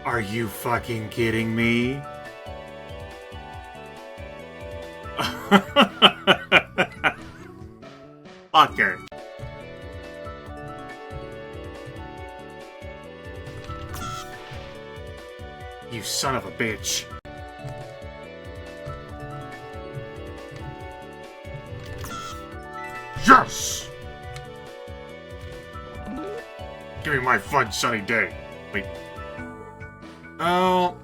Are you fucking kidding me? Fucker. You son of a bitch. Yes! Give me my fun sunny day. Wait. Oh.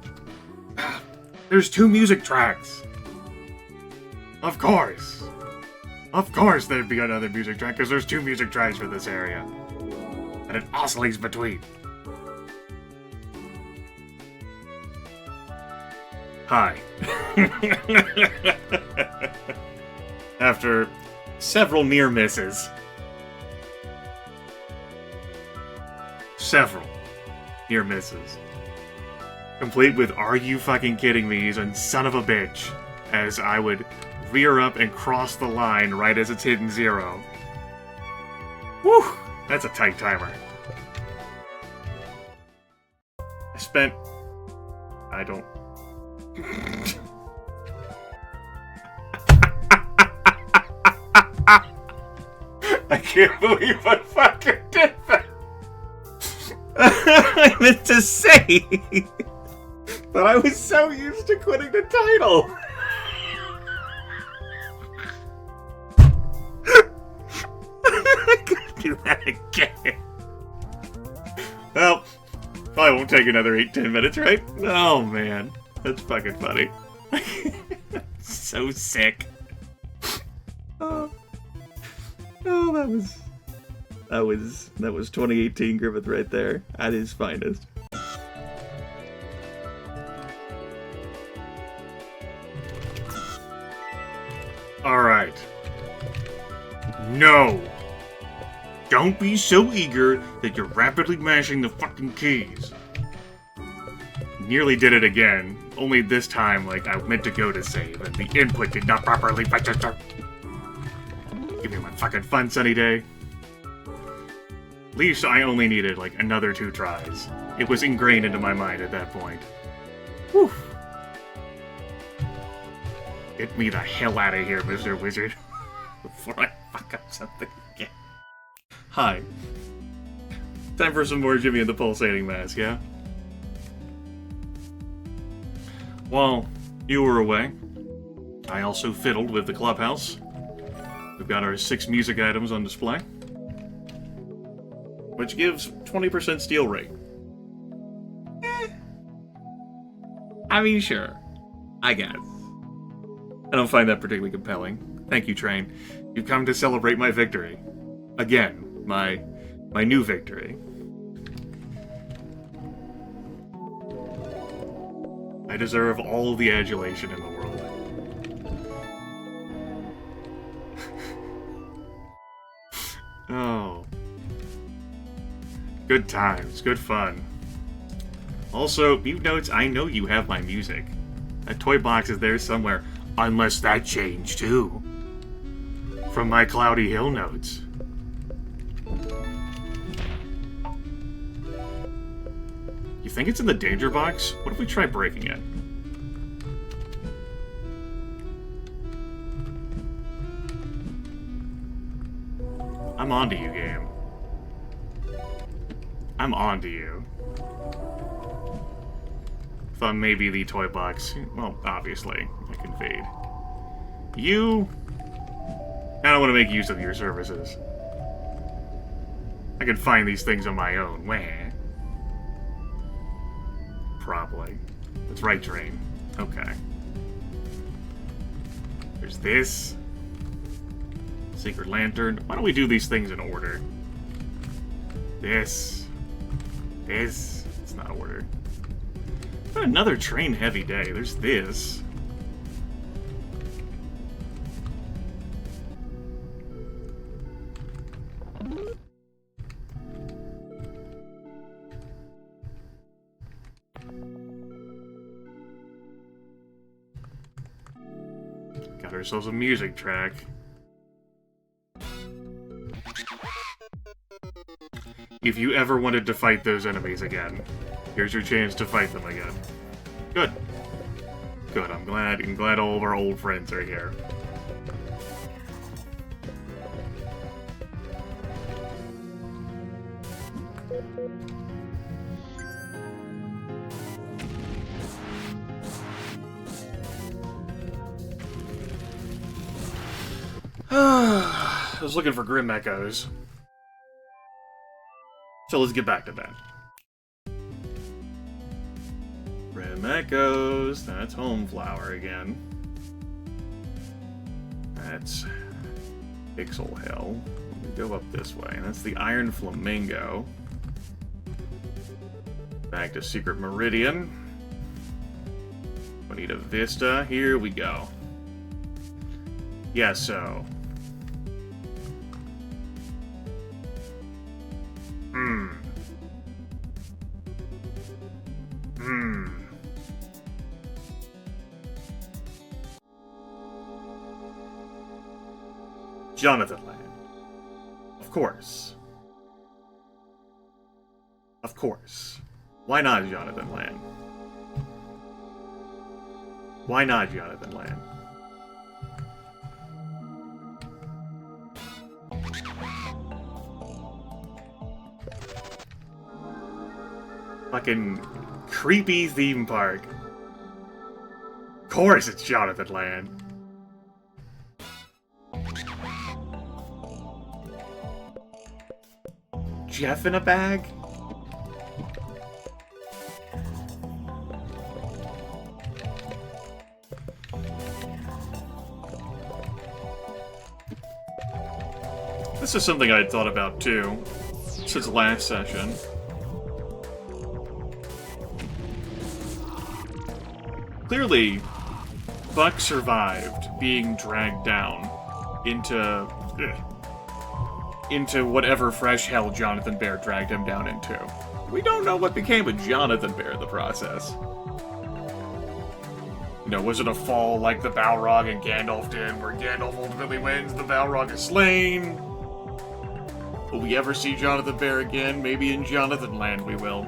There's 2 music tracks. Of course. Of course there'd be another music track, because there's 2 music tracks for this area. And it oscillates between. Hi. After several near misses. Several near misses. Complete with "Are you fucking kidding me?" and "Son of a bitch," as I would rear up and cross the line right as it's hitting 0. Whew! That's a tight timer. I don't... I can't believe I fucking did that! I meant to say... but I was so used to quitting the title! I gotta do that again. Well, probably won't take another 8-10 minutes, right? Oh man, that's fucking funny. So sick. Oh, that was 2018 Grimith right there, at his finest. Alright. No! Don't be so eager that you're rapidly mashing the fucking keys. Nearly did it again, only this time, like, I meant to go to save, and the input did not properly register. Give me my fucking fun sunny day. At least I only needed, like, another 2 tries. It was ingrained into my mind at that point. Whew. Get me the hell out of here, Mr. Wizard. Before I fuck up something again. Hi. Time for some more Jimmy and the Pulsating Mask, yeah? While you were away, I also fiddled with the clubhouse. We've got our 6 music items on display, which gives 20% steal rate. I mean, sure. I guess. I don't find that particularly compelling. Thank you, Train. You've come to celebrate my victory. Again, my new victory. I deserve all the adulation in the world. Oh. Good times, good fun. Also, mute notes, I know you have my music. That toy box is there somewhere, unless that changed too. From my Cloudy Hill notes. You think it's in the danger box? What if we try breaking it? I'm onto you, game. I'm onto you. Thought maybe the toy box. Well, obviously, I can fade. You... I don't want to make use of your services. I can find these things on my own. Wah. Probably. That's right, Train. Okay. There's this. Secret Lantern. Why don't we do these things in order? This. This. It's not order. But another train heavy day. There's this. Got ourselves a music track. If you ever wanted to fight those enemies again, Here's your chance to fight them again. Good. Good, I'm glad all of our old friends are here. I was looking for Grim Echoes. So let's get back to that. Grim Echoes, that's Home Flower again. That's Pixel Hill. We go up this way, and that's the Iron Flamingo. Back to Secret Meridian. Bonita Vista, here we go. Yeah, so... Jonathonland. Of course. Of course. Why not Jonathonland? Why not Jonathonland? Fucking creepy theme park. Of course it's Jonathonland. Jeff in a bag? This is something I'd thought about too, since last session. Clearly, Buck survived being dragged down into whatever fresh hell Jonathan Bear dragged him down into. We don't know what became of Jonathan Bear in the process. You know, was it a fall like the Balrog and Gandalf did, where Gandalf ultimately wins, the Balrog is slain? Will we ever see Jonathan Bear again? Maybe in Jonathonland we will.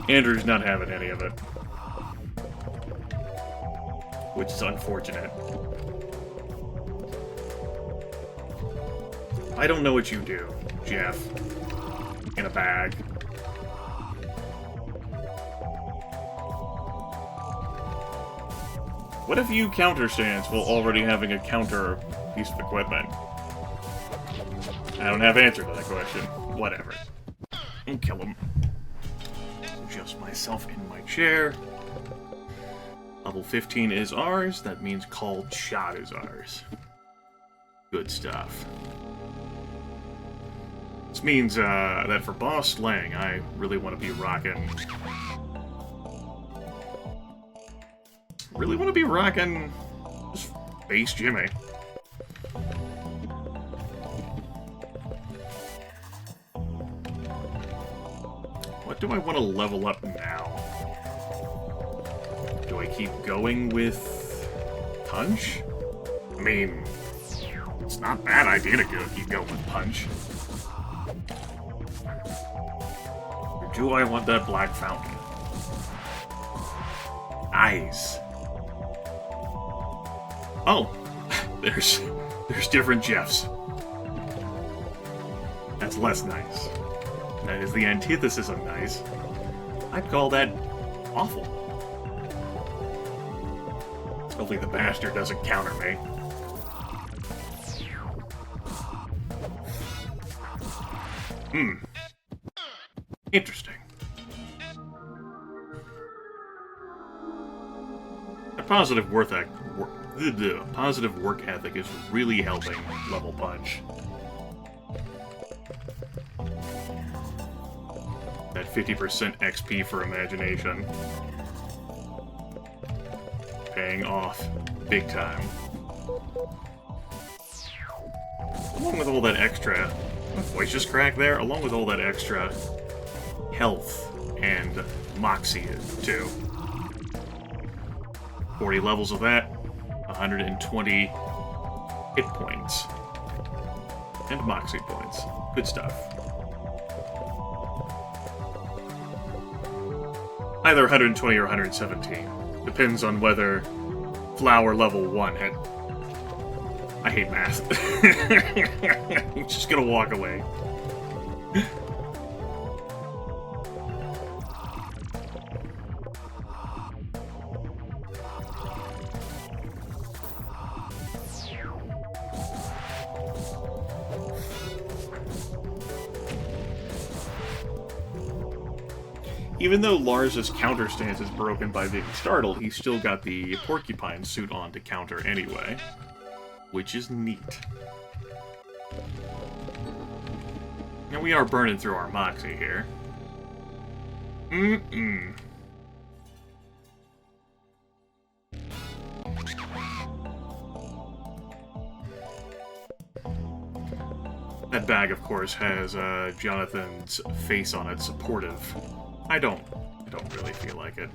Andrew's not having any of it. Which is unfortunate. I don't know what you do, Jeff. In a bag. What if you counterstance while already having a counter piece of equipment? I don't have an answer to that question. Whatever. I'll kill him. Adjust myself in my chair. Level 15 is ours. That means Called Shot is ours. Good stuff. This means that for boss slaying, I really want to be rocking... just base Jimmy. What do I want to level up now? Do I keep going with Punch? I mean, it's not a bad idea to keep going with Punch. Or do I want that Black Fountain? Eyes. Oh, there's different Jeffs. That's less nice. That is the antithesis of nice. I'd call that awful. Hopefully the bastard doesn't counter me. Interesting. A positive work ethic is really helping level Punch. That 50% XP for imagination. Paying off big time. Along with all that extra... My voice just cracked there? Along with all that extra health and moxie, too. 40 levels of that, 120 hit points. And Moxie points. Good stuff. Either 120 or 117. Depends on whether flower level 1 had... I hate math. I'm just gonna walk away. Even though Lars's counter stance is broken by being startled, he's still got the porcupine suit on to counter anyway. Which is neat. Now we are burning through our Moxie here. That bag, of course, has Jonathan's face on it, supportive. I don't really feel like it.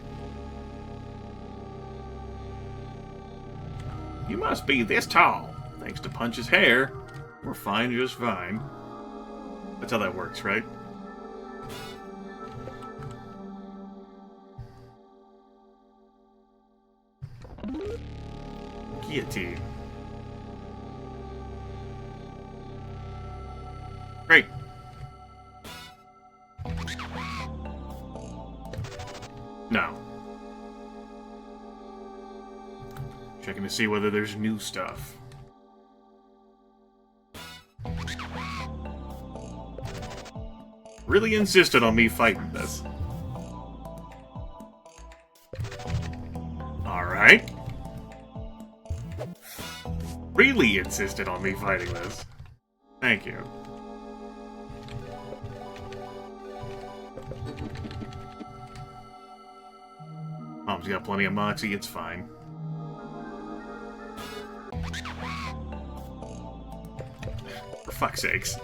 You must be this tall. Thanks to Punch's hair, we're fine just fine. That's how that works, right? Guillotine. Great. No. Checking to see whether there's new stuff. Really insisted on me fighting this. Alright. Really insisted on me fighting this. Thank you. Mom's got plenty of Moxie, it's fine. For fuck's sakes.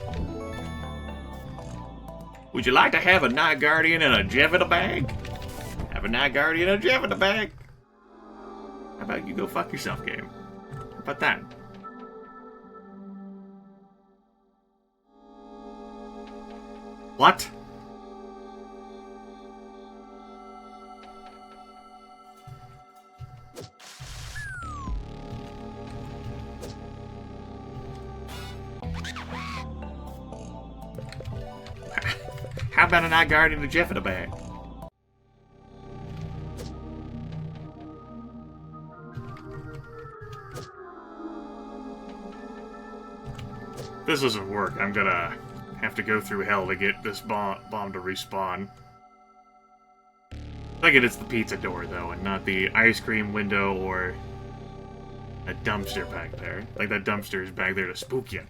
Would you like to have a Night Guardian and a Jeff in a bag? Have a Night Guardian and a Jeff in a bag? How about you go fuck yourself, game? How about that? What? How about a Night Guardian and a Jeff in a bag? If this doesn't work, I'm gonna have to go through hell to get this bomb to respawn. I think it's the pizza door, though, and not the ice cream window or a dumpster back there. Like that dumpster is back there to spook you.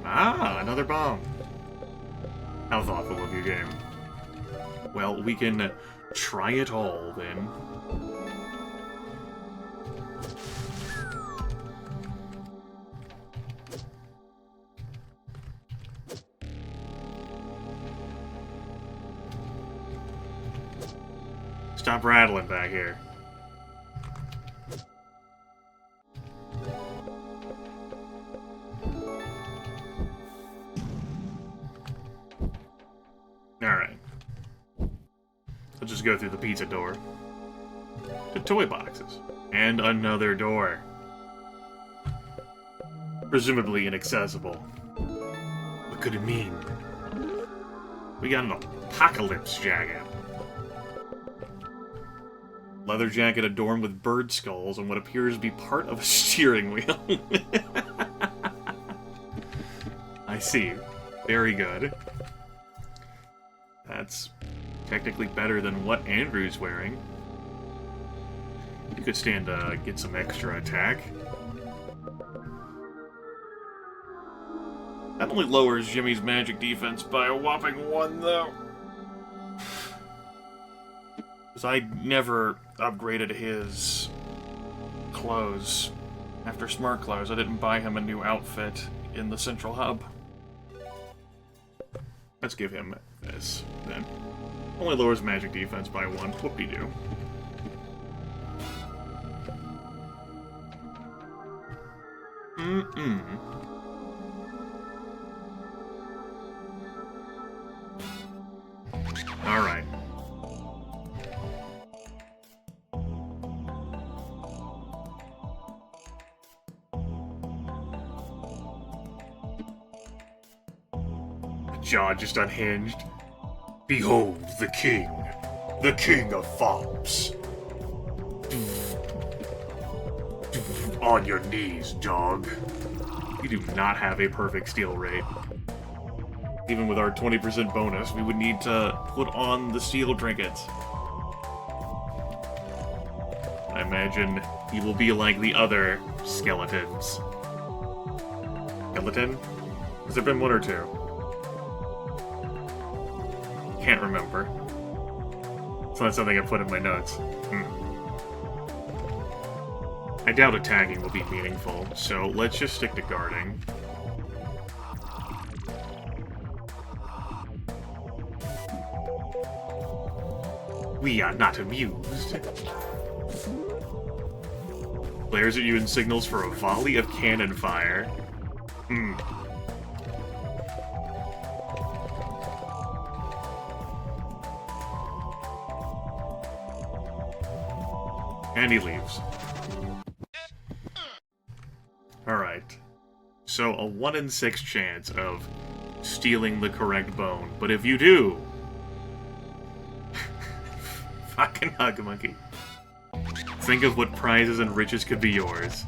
Ah, another bomb. How thoughtful of you, game. Well, we can try it all, then. Stop rattling back here. Alright. Let's just go through the pizza door. To toy boxes. And another door. Presumably inaccessible. What could it mean? We got an apocalypse jacket. Leather jacket adorned with bird skulls and what appears to be part of a steering wheel. I see. Very good. That's technically better than what Andrew's wearing. You could stand to get some extra attack. That only lowers Jimmy's magic defense by a whopping 1, though. Because I never upgraded his clothes. After Smart Clothes, I didn't buy him a new outfit in the Central Hub. Let's give him this, then. Only lowers magic defense by 1. Whoop-de-doo. Alright. Jaw just unhinged. Behold the king of fops. On your knees, dog. We do not have a perfect steal rate. Even with our 20% bonus, we would need to put on the steel trinkets. I imagine he will be like the other skeletons. Skeleton? Has there been one or two? Can't remember. It's not something I put in my notes. I doubt attacking will be meaningful, so let's just stick to guarding. We are not amused. Glares at you and signals for a volley of cannon fire. And he leaves. Alright. So a 1 in 6 chance of stealing the correct bone, but if you do... fucking hug, monkey. Think of what prizes and riches could be yours.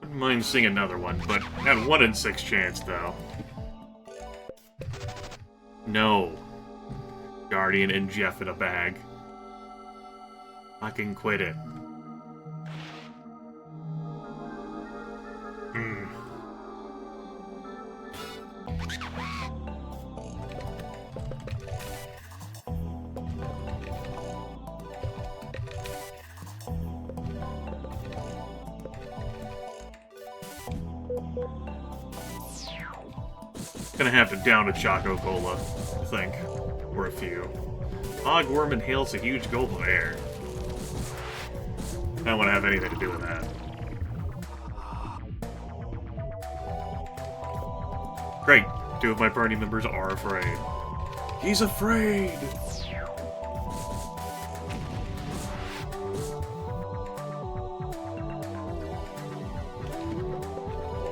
Wouldn't mind seeing another one, but at 1 in 6 chance, though. No. Guardian and Jeff in a bag. Fucking quit it. Gonna have to down a Choco Cola, I think. Or a few. Hogworm inhales a huge gulp of air. I don't want to have anything to do with that. Great. 2 of my party members are afraid. He's afraid!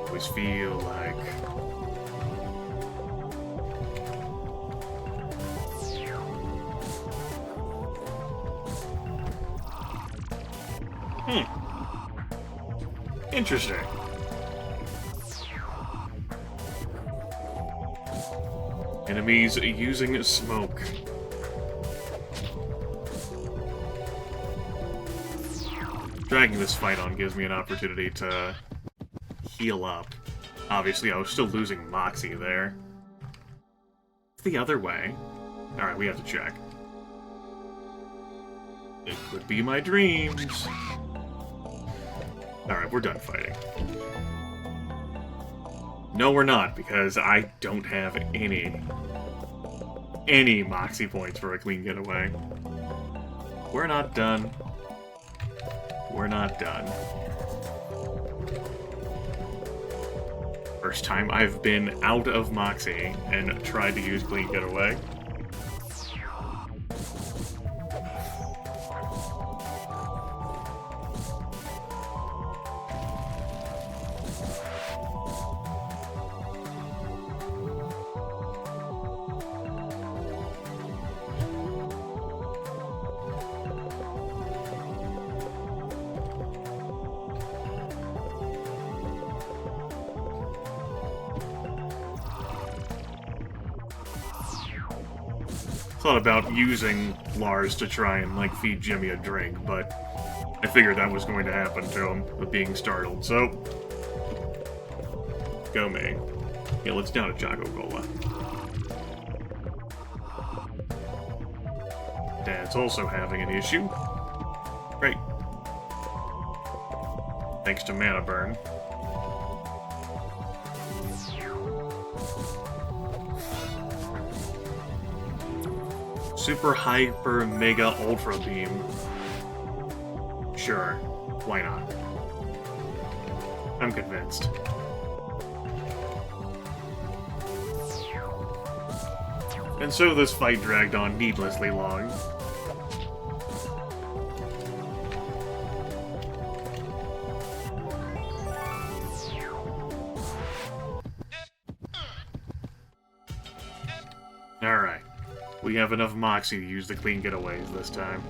Always feel like... Interesting. Enemies using smoke. Dragging this fight on gives me an opportunity to heal up. Obviously, I was still losing Moxie there. It's the other way. Alright, we have to check. It could be my dreams. Alright, we're done fighting. No, we're not, because I don't have any Moxie points for a clean getaway. We're not done. We're not done. First time I've been out of Moxie and tried to use clean getaway. Thought about using Lars to try and, like, feed Jimmy a drink, but I figured that was going to happen to him with being startled, so... Go me. Yeah, let's down a Choco Cola. Dad's also having an issue. Great. Thanks to mana burn. Super Hyper Mega Ultra Beam. Sure, why not? I'm convinced. And so this fight dragged on needlessly long. Alright. We have enough moxie to use the clean getaways this time.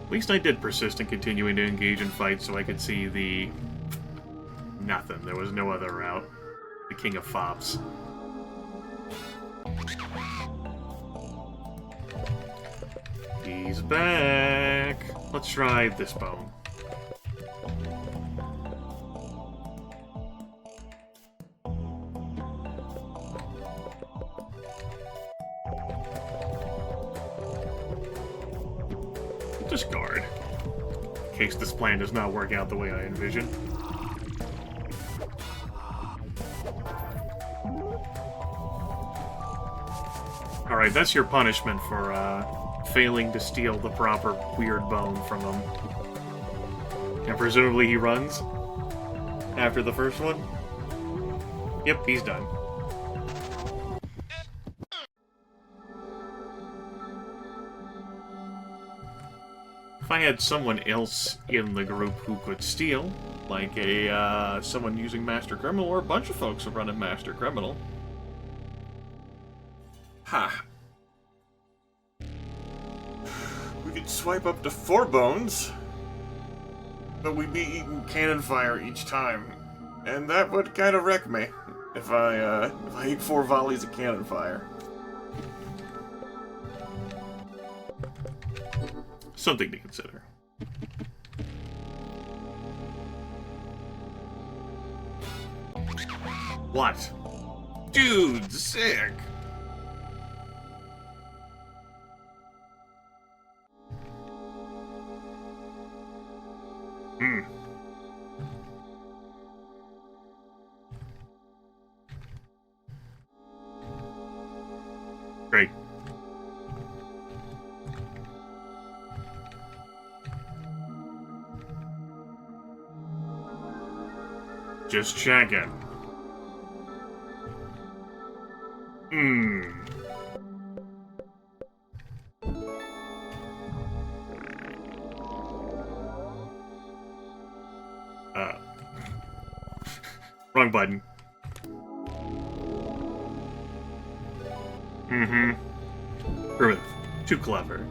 At least I did persist in continuing to engage in fights so I could see the... nothing. There was no other route. The King of Fops. He's back! Let's try this bone. Discard. In case this plan does not work out the way I envision. Alright, that's your punishment for, failing to steal the proper weird bone from him. And presumably he runs? After the first one? Yep, he's done. If I had someone else in the group who could steal, like a, someone using Master Criminal, or a bunch of folks who run in Master Criminal. Ha! We could swipe up to 4 bones, but we'd be eating cannon fire each time, and that would kind of wreck me if I eat 4 volleys of cannon fire. Something to consider. What? Dude, sick! Great. Just checking. Wrong button. Grimith. Too clever.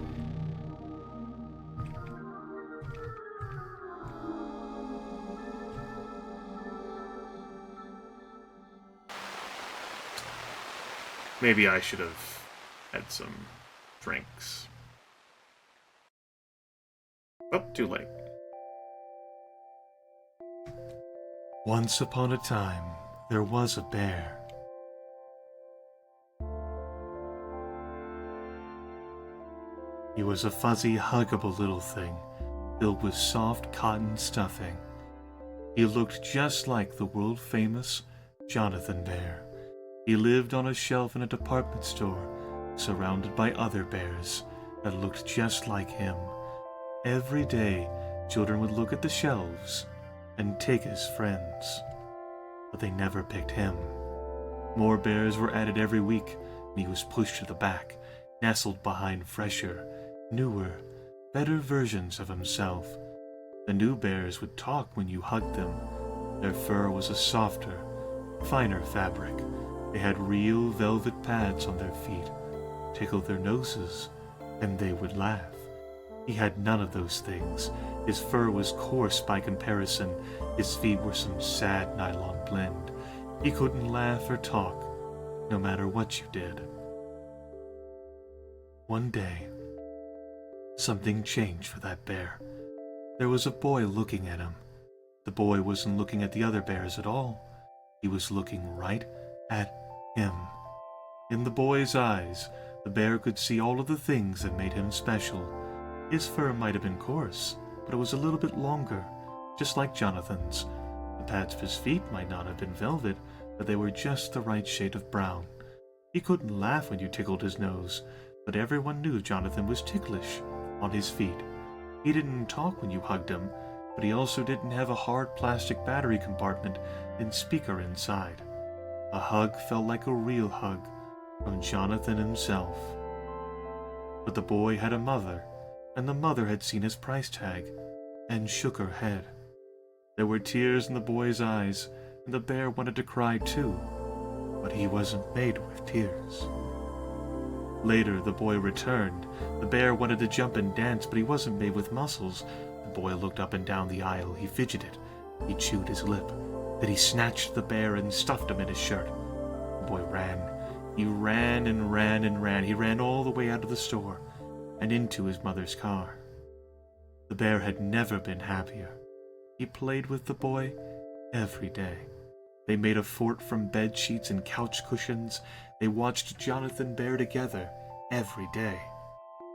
Maybe I should have had some drinks. Oh, too late. Once upon a time, there was a bear. He was a fuzzy, huggable little thing, filled with soft cotton stuffing. He looked just like the world-famous Jonathan Bear. He lived on a shelf in a department store, surrounded by other bears that looked just like him. Every day, children would look at the shelves and take his friends, but they never picked him. More bears were added every week, and he was pushed to the back, nestled behind fresher, newer, better versions of himself. The new bears would talk when you hugged them. Their fur was a softer, finer fabric. They had real velvet pads on their feet, tickled their noses, and they would laugh. He had none of those things. His fur was coarse by comparison. His feet were some sad nylon blend. He couldn't laugh or talk, no matter what you did. One day, something changed for that bear. There was a boy looking at him. The boy wasn't looking at the other bears at all. He was looking right at him. In the boy's eyes, the bear could see all of the things that made him special. His fur might have been coarse, but it was a little bit longer. just like Jonathan's. The pads of his feet might not have been velvet, but they were just the right shade of brown. He couldn't laugh when you tickled his nose, but everyone knew Jonathan was ticklish on his feet. He didn't talk when you hugged him, but he also didn't have a hard plastic battery compartment and speaker inside. A hug felt like a real hug from Jonathan himself. But the boy had a mother, and the mother had seen his price tag and shook her head. There were tears in the boy's eyes, and the bear wanted to cry too, but he wasn't made with tears. Later, the boy returned. The bear wanted to jump and dance, but he wasn't made with muscles. The boy looked up and down the aisle. He fidgeted. He chewed his lip. Then he snatched the bear and stuffed him in his shirt. The boy ran. He ran and ran and ran. He ran all the way out of the store and into his mother's car. The bear had never been happier. He played with the boy every day. They made a fort from bed sheets and couch cushions. They watched Jonathan Bear together every day.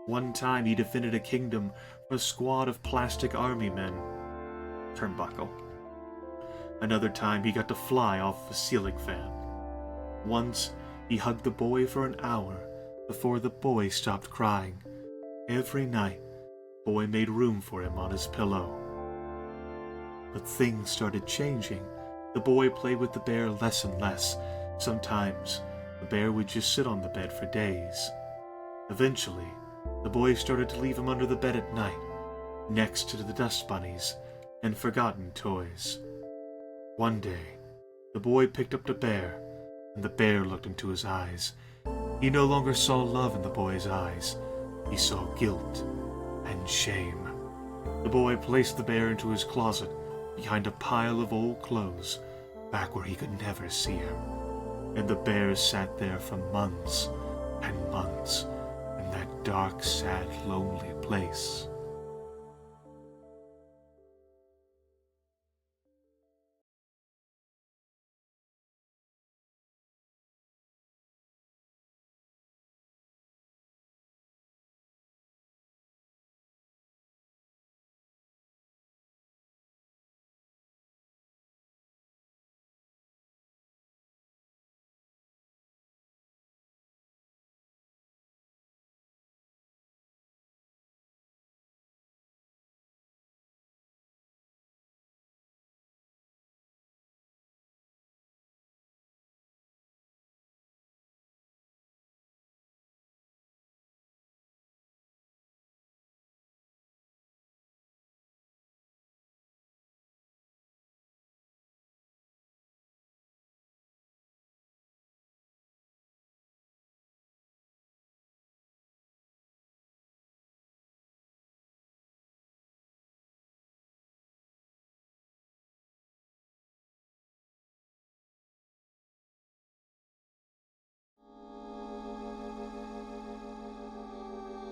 One time he defended a kingdom for a squad of plastic army men. Turnbuckle. Another time he got to fly off a ceiling fan. Once he hugged the boy for an hour before the boy stopped crying. Every night, the boy made room for him on his pillow. But things started changing. The boy played with the bear less and less. Sometimes, the bear would just sit on the bed for days. Eventually, the boy started to leave him under the bed at night, next to the dust bunnies and forgotten toys. One day, the boy picked up the bear, and the bear looked into his eyes. He no longer saw love in the boy's eyes. He saw guilt and shame. The boy placed the bear into his closet, behind a pile of old clothes, back where he could never see him. And the bear sat there for months and months in that dark, sad, lonely place.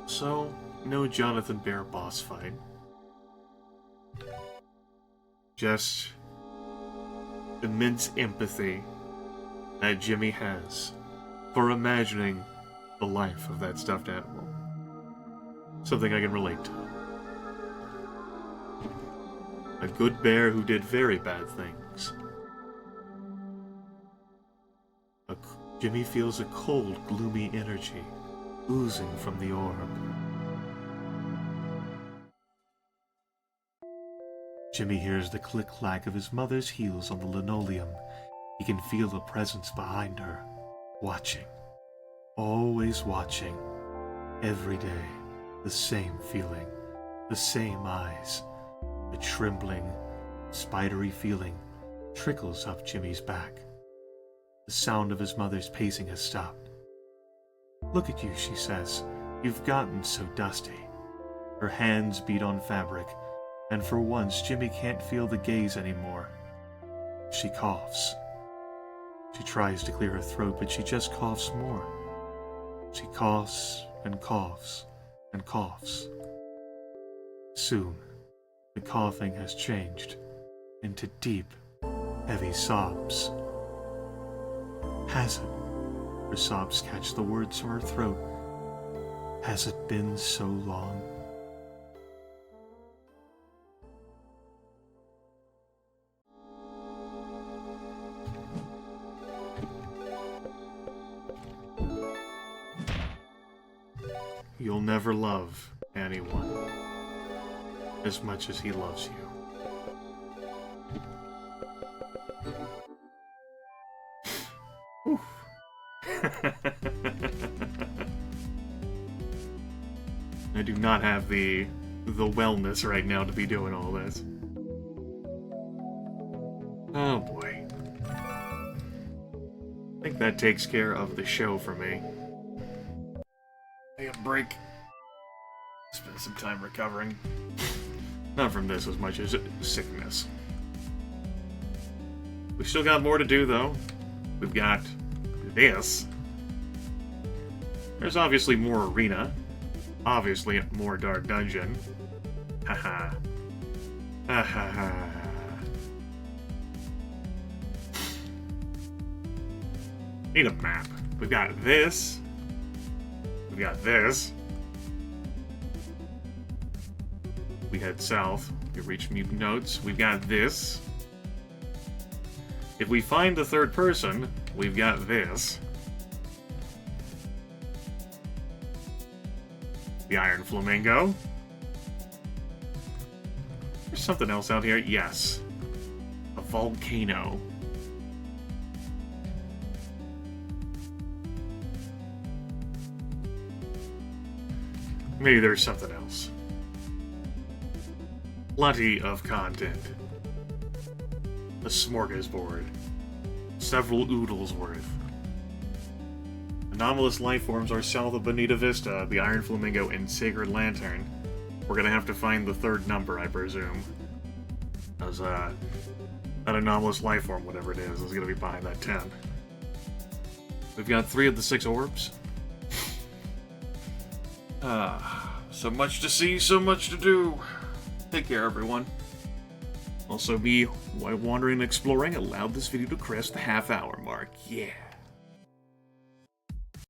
So, no Jonathan Bear boss fight. Just immense empathy that Jimmy has for imagining the life of that stuffed animal. Something I can relate to. A good bear who did very bad things. Jimmy feels a cold, gloomy energy oozing from the orb. Jimmy hears the click-clack of his mother's heels on the linoleum. He can feel a presence behind her, watching. Always watching. Every day, the same feeling, the same eyes. The trembling, spidery feeling trickles up Jimmy's back. The sound of his mother's pacing has stopped. "Look at you," she says. "You've gotten so dusty." Her hands beat on fabric, and for once Jimmy can't feel the gaze anymore. She coughs. She tries to clear her throat, but she just coughs more. She coughs and coughs and coughs. Soon, the coughing has changed into deep, heavy sobs. Has it? Her sobs catch the words from her throat. Has it been so long? you'll never love anyone as much as he loves you. Oof. I do not have the wellness right now to be doing all this. Oh boy. I think that takes care of the show for me. Take a break. Spend some time recovering. Not from this as much as sickness. We still got more to do though. We've got this. There's obviously more arena. Obviously more dark dungeon. Haha. Ha ha ha. Need a map. We've got this. We've got this. We head south. We reach Mutant Notes. We've got this. If we find the third person, we've got this. The Iron Flamingo. There's something else out here. Yes. A volcano. Maybe there's something else. Plenty of content. A smorgasbord. Several oodles worth. Anomalous life forms are south of Bonita Vista, the Iron Flamingo, and Sacred Lantern. We're gonna have to find the third number, I presume. As, that anomalous life form, whatever it is gonna be behind that 10. We've got 3 of the 6 orbs. So much to see, so much to do. Take care, everyone. Also, me, while wandering and exploring, allowed this video to crest the half-hour mark. Yeah.